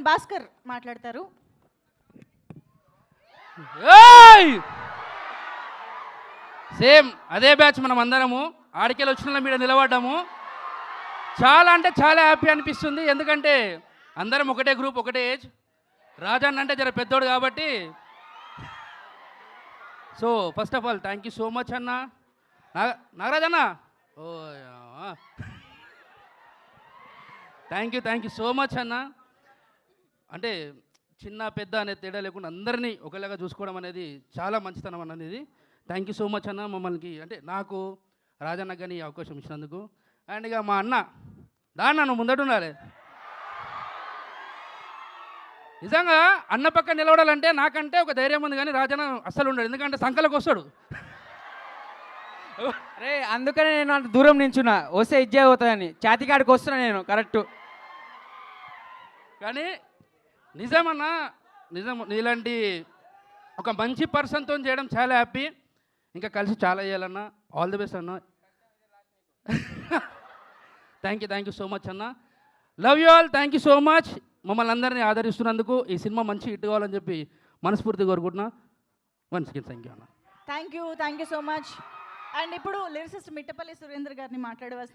భాస్కర్ మాట్లాడతారు. సేమ్ అదే బ్యాచ్ మనం అందరము ఆడికెళ్ళి వచ్చిన మీద నిలబడ్డాము. చాలా అంటే చాలా హ్యాపీ అనిపిస్తుంది. ఎందుకంటే అందరం ఒకటే గ్రూప్, ఒకటే ఏజ్. రాజన్న అంటే జర పెద్దోడు కాబట్టి. So first of all thank you so much అన్న. నాగరాజ్ అన్న, ఓ థ్యాంక్ యూ సో మచ్ అన్న. అంటే చిన్న పెద్ద అనే తేడా లేకుండా అందరినీ ఒకలాగా చూసుకోవడం అనేది చాలా మంచితనం అనేది. థ్యాంక్ యూ సో మచ్ అన్న. మమ్మల్ని అంటే నాకు రాజన్న కానీ ఈ అవకాశం ఇచ్చినందుకు. అండ్ ఇక మా అన్న దాన్ని నువ్వు ముందట ఉండాలి. నిజంగా అన్న పక్క నిలబడాలంటే నాకంటే ఒక ధైర్యం ఉంది, కానీ రాజన్న అస్సలు ఉండడు. ఎందుకంటే సంకలకు వస్తాడు. అరే అందుకనే నేను అంత దూరం నించున్నా, వస్తే ఇజ్జే అవుతాయని. చాతికాడికి వస్తున్నా నేను కరెక్ట్. కానీ నిజమన్నా, నిజం నీలాంటి ఒక మంచి పర్సన్తో చేయడం చాలా హ్యాపీ. ఇంకా కలిసి చాలా చేయాలన్నా. ఆల్ ది బెస్ట్ అన్న. థ్యాంక్ యూ సో మచ్ అన్న. Love you all. Thank you so much మమ్మల్ని అందరినీ ఆదరిస్తున్నందుకు. ఈ సినిమా మంచి హిట్ కావాలని చెప్పి మనస్ఫూర్తిగా కోరుకుంటున్నా. వన్స్ అగైన్ థ్యాంక్ యూ అన్న. Thank you so much. And ఇప్పుడు లిరిసిస్ట్ మిట్టపల్లి సురేందర్ గారిని మాట్లాడవలసింది.